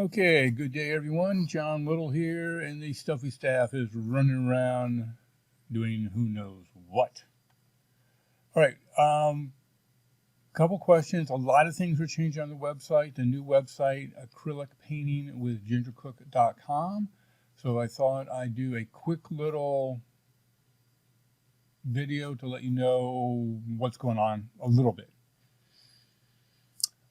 Okay, good day everyone. John Little here, and the stuffy staff is running around doing who knows what. All right, couple questions. A lot of things are changing on the website. The new website, acrylic painting with gingercook.com. So I thought I'd do a quick little video to let you know what's going on a little bit.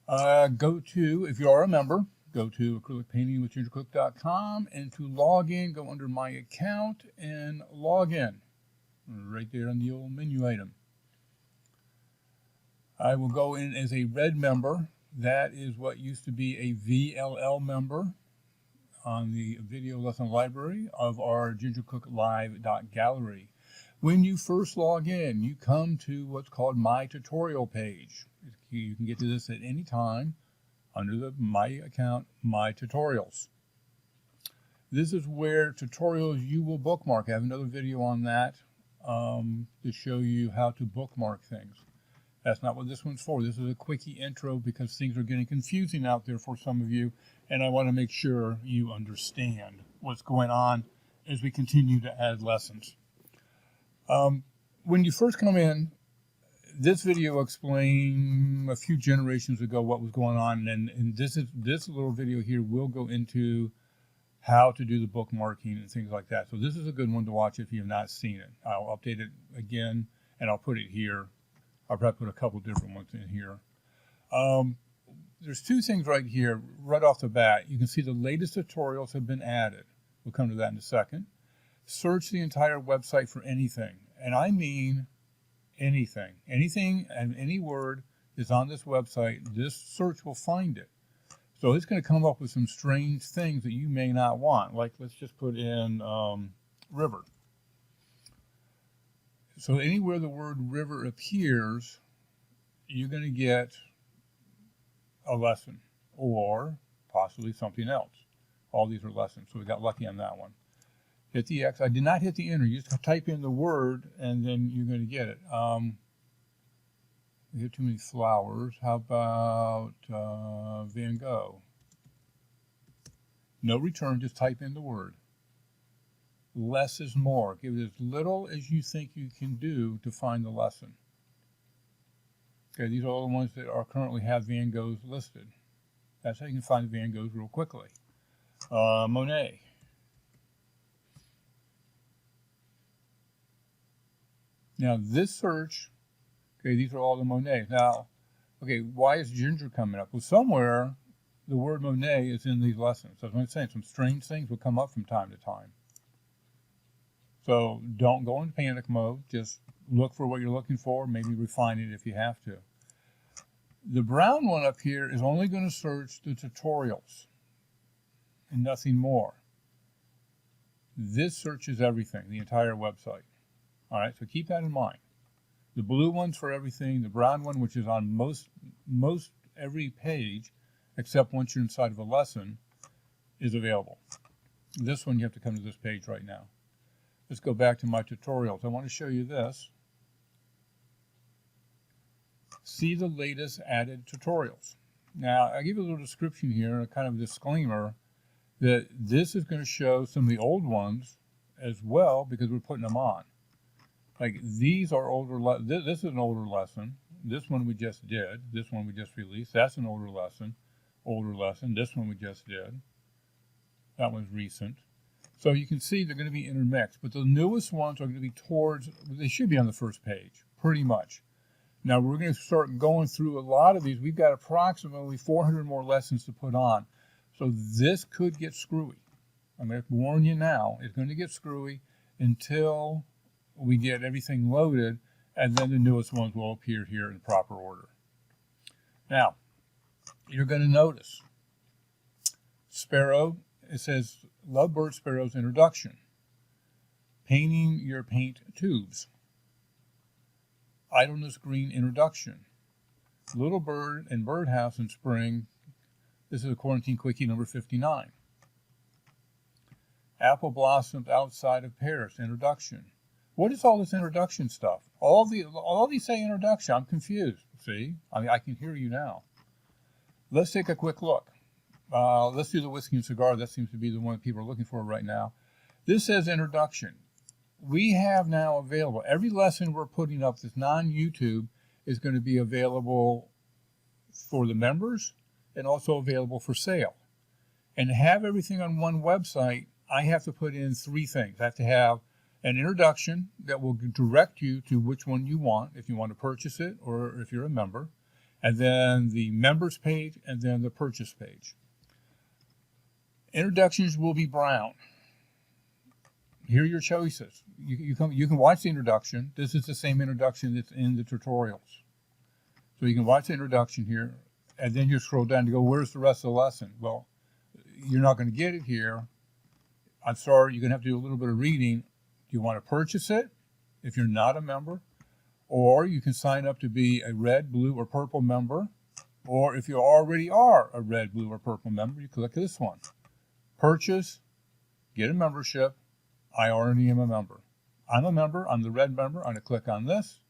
If you are a member, go to acrylicpaintingwithgingercook.com, and to log in, go under My Account and log in right there on the old menu item. I will go in as a red member. That is what used to be a VLL member on the video lesson library of our gingercooklive.gallery. When you first log in, you come to what's called My Tutorial page. You can get to this at any time under the My Account, My Tutorials. This is where tutorials you will bookmark. I have another video on that to show you how to bookmark things. That's not what this one's for. This is a quickie intro because things are getting confusing out there for some of you, and I want to make sure you understand what's going on as we continue to add lessons. When you first come in, this video explained a few generations ago what was going on, and this little video here will go into how to do the bookmarking and things like that. So this is a good one to watch if you have not seen it. I'll update it again, and I'll put it here. I'll probably put a couple different ones in here. There's two things right here, right off the bat. You can see the latest tutorials have been added. We'll come to that in a second. Search the entire website for anything, and I mean anything. Anything and any word is on this website, this search will find it. So it's going to come up with some strange things that you may not want. Like, let's just put in river. So anywhere the word river appears, you're going to get a lesson or possibly something else. All these are lessons, so we got lucky on that one. Hit the X. I did not hit the enter. You just type in the word, and then you're going to get it. We have too many flowers. How about Van Gogh? No return. Just type in the word. Less is more. Give it as little as you think you can do to find the lesson. Okay, these are all the ones that are currently have Van Goghs listed. That's how you can find the Van Goghs real quickly. Monet. Now this search, okay, these are all the Monets. Now, okay, why is Ginger coming up? Well, somewhere the word Monet is in these lessons. That's what I'm saying. Some strange things will come up from time to time. So don't go into panic mode. Just look for what you're looking for. Maybe refine it if you have to. The brown one up here is only going to search the tutorials and nothing more. This searches everything, the entire website. All right, so keep that in mind. The blue one's for everything. The brown one, which is on most every page, except once you're inside of a lesson, is available. This one, you have to come to this page right now. Let's go back to my tutorials. I want to show you this. See the latest added tutorials. Now, I give you a little description here, a kind of disclaimer, that this is going to show some of the old ones as well because we're putting them on. Like these are older, this is an older lesson. This one we just did. This one we just released. That's an older lesson. This one we just did. That one's recent. So you can see they're going to be intermixed, but the newest ones are going to be they should be on the first page, pretty much. Now we're going to start going through a lot of these. We've got approximately 400 more lessons to put on. So this could get screwy. I'm going to warn you now, it's going to get screwy until we get everything loaded, and then the newest ones will appear here in proper order. Now, you're going to notice Sparrow, it says Lovebird Sparrow's Introduction. Painting your paint tubes. Idleness Green Introduction. Little Bird and Birdhouse in Spring. This is a Quarantine Quickie number 59. Apple Blossoms Outside of Paris Introduction. What is all this introduction stuff? All these say introduction. I'm confused. See? I mean, I can hear you now. Let's take a quick look. let's do the whiskey and cigar. That seems to be the one that people are looking for right now. This says introduction. We have now available, every lesson we're putting up that's non-YouTube is going to be available for the members and also available for sale. And to have everything on one website, I have to put in three things. I have to have an introduction that will direct you to which one you want, if you want to purchase it or if you're a member, and then the members page, and then the purchase page. Introductions will be brown. Here are your choices. You can watch the introduction. This is the same introduction that's in the tutorials. So you can watch the introduction here, and then you scroll down to go, where's the rest of the lesson? Well, you're not going to get it here. I'm sorry, you're going to have to do a little bit of reading. Do you want to purchase it if you're not a member? Or you can sign up to be a red, blue, or purple member. Or if you already are a red, blue, or purple member, you click this one. Purchase, get a membership. I already am a member. I'm a member. I'm the red member. I'm going to click on this.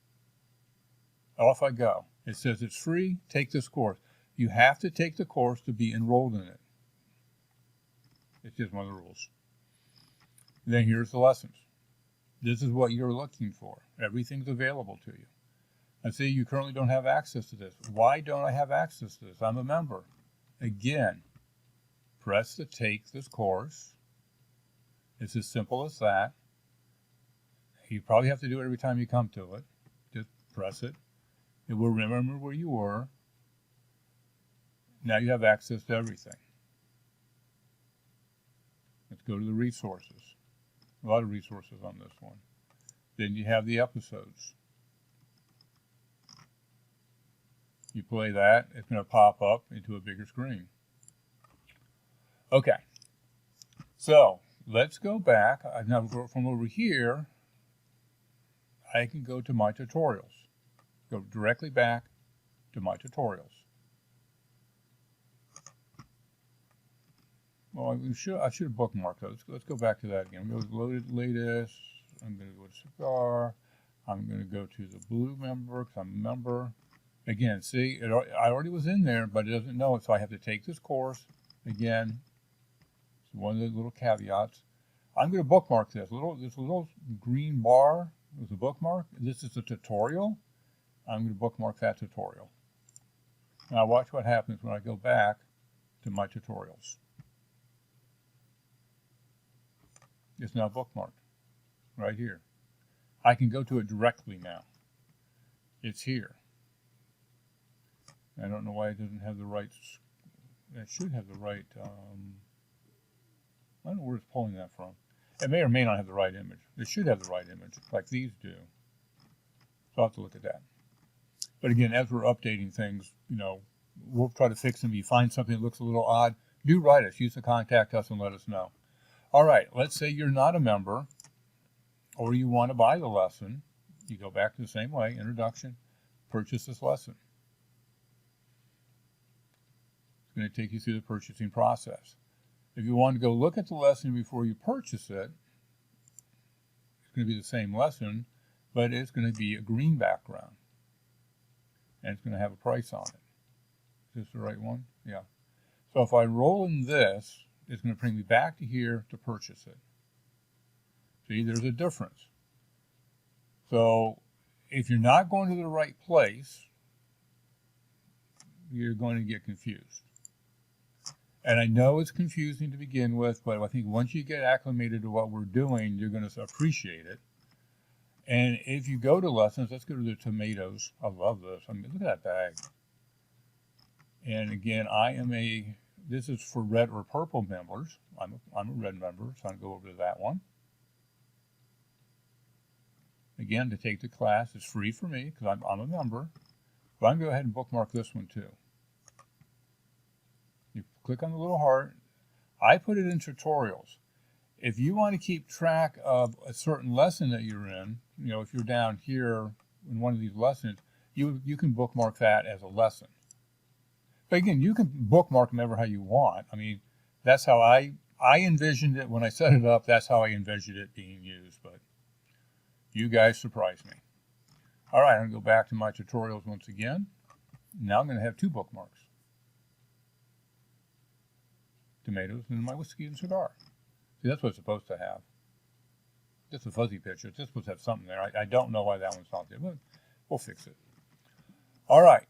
Off I go. It says it's free. Take this course. You have to take the course to be enrolled in it. It's just one of the rules. Then here's the lessons. This is what you're looking for. Everything's available to you. And see, you currently don't have access to this. Why don't I have access to this? I'm a member. Again, press the take this course. It's as simple as that. You probably have to do it every time you come to it. Just press it. It will remember where you were. Now you have access to everything. Let's go to the resources. A lot of resources on this one. Then you have the episodes. You play that, it's going to pop up into a bigger screen. Okay, so let's go back. Now from over here, I can go to my tutorials. Go directly back to my tutorials. Well, I should have bookmarked those. Let's go back to that again. Go to loaded latest. I'm going to go to cigar. I'm going to go to the blue member because I'm a member. Again, see, I already was in there, but it doesn't know it, so I have to take this course. Again, it's one of the little caveats. I'm going to bookmark this. This little green bar is a bookmark. This is a tutorial. I'm going to bookmark that tutorial. Now watch what happens when I go back to my tutorials. It's now bookmarked right here. I can go to it directly now. It's here. I don't know why it doesn't have the right, it should have the right, I don't know where it's pulling that from. It may or may not have the right image. It should have the right image, like these do. So I'll have to look at that. But again, as we're updating things, we'll try to fix them. If you find something that looks a little odd, do write us. Use the contact us and let us know. All right, let's say you're not a member or you want to buy the lesson. You go back to the same way, introduction, purchase this lesson. It's going to take you through the purchasing process. If you want to go look at the lesson before you purchase it, it's going to be the same lesson, but it's going to be a green background. And it's going to have a price on it. Is this the right one? Yeah. So if I roll in this, it's going to bring me back to here to purchase it. See, there's a difference. So if you're not going to the right place, you're going to get confused. And I know it's confusing to begin with, but I think once you get acclimated to what we're doing, you're going to appreciate it. And if you go to lessons, let's go to the tomatoes. I love this. I mean, look at that bag. And again, this is for red or purple members. I'm a red member, so I'm going to go over to that one. Again, to take the class, it's free for me because I'm a member. But I'm going to go ahead and bookmark this one too. You click on the little heart. I put it in tutorials. If you want to keep track of a certain lesson that you're in, if you're down here in one of these lessons, you can bookmark that as a lesson. But again, you can bookmark them ever how you want. I mean, that's how I envisioned it when I set it up. That's how I envisioned it being used. But you guys surprised me. All right, I'm going to go back to my tutorials once again. Now I'm going to have two bookmarks. tomatoes and my whiskey and cigar. See, that's what it's supposed to have. Just a fuzzy picture. It's just supposed to have something there. I don't know why that one's not there, but we'll fix it. All right.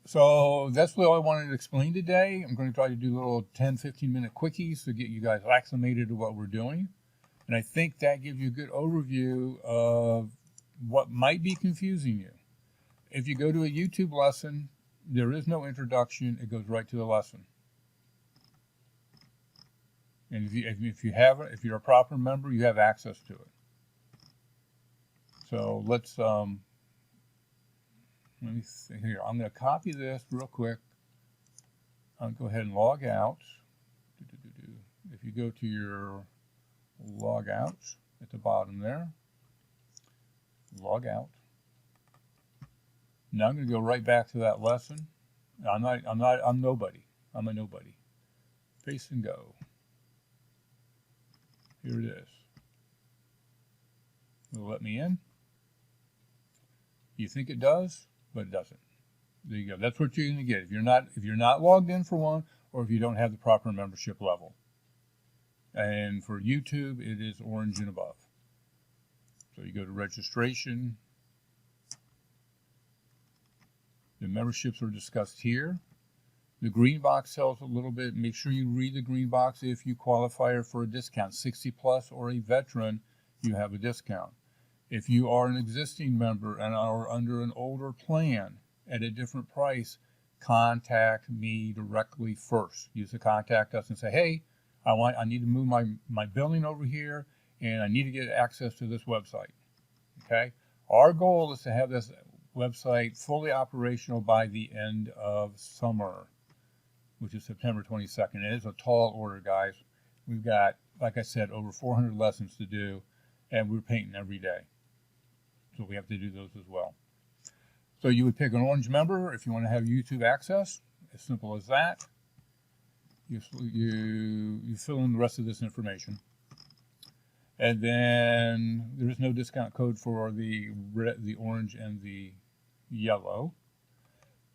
So that's what I wanted to explain today. I'm going to try to do little 10, 15-minute quickies to get you guys acclimated to what we're doing. And I think that gives you a good overview of what might be confusing you. If you go to a YouTube lesson, there is no introduction. It goes right to the lesson. And if you're a proper member, you have access to it. So let's let me see here. I'm going to copy this real quick. I'll go ahead and log out. If you go to your log out at the bottom there, log out. Now I'm going to go right back to that lesson. I'm nobody. I'm a nobody. Face and go. Here it is. It'll let me in. You think it does, but it doesn't. There you go. That's what you're going to get if you're not logged in for one, or if you don't have the proper membership level. And for YouTube, it is orange and above. So you go to registration. The memberships are discussed here. The green box tells a little bit. Make sure you read the green box if you qualify for a discount. 60 plus or a veteran, you have a discount. If you are an existing member and are under an older plan at a different price, contact me directly first. Use the contact us and say, hey, I need to move my billing over here, and I need to get access to this website. Okay? Our goal is to have this website fully operational by the end of summer, which is September 22nd. It is a tall order, guys. We've got, like I said, over 400 lessons to do, and we're painting every day. So we have to do those as well. So you would pick an orange member if you want to have YouTube access. As simple as that. You fill in the rest of this information. And then there is no discount code for the orange and the yellow.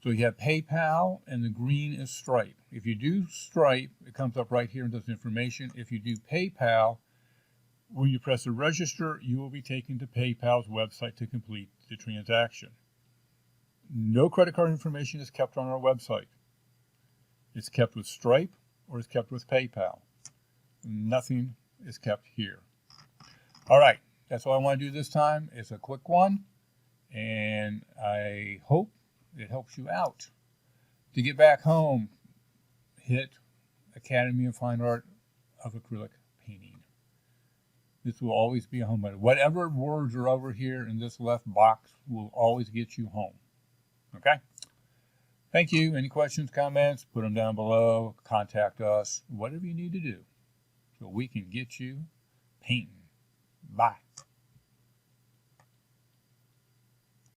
So you have PayPal, and the green is Stripe. If you do Stripe, it comes up right here and does information. If you do PayPal, when you press the register, you will be taken to PayPal's website to complete the transaction. No credit card information is kept on our website. It's kept with Stripe or it's kept with PayPal. Nothing is kept here. All right, that's all I want to do this time. It's a quick one, and I hope it helps you out. To get back home, hit Academy of Fine Art of Acrylic Painting. This will always be a home button. Whatever words are over here in this left box will always get you home. Okay? Thank you. Any questions, comments, put them down below. Contact us. Whatever you need to do so we can get you painting. Bye.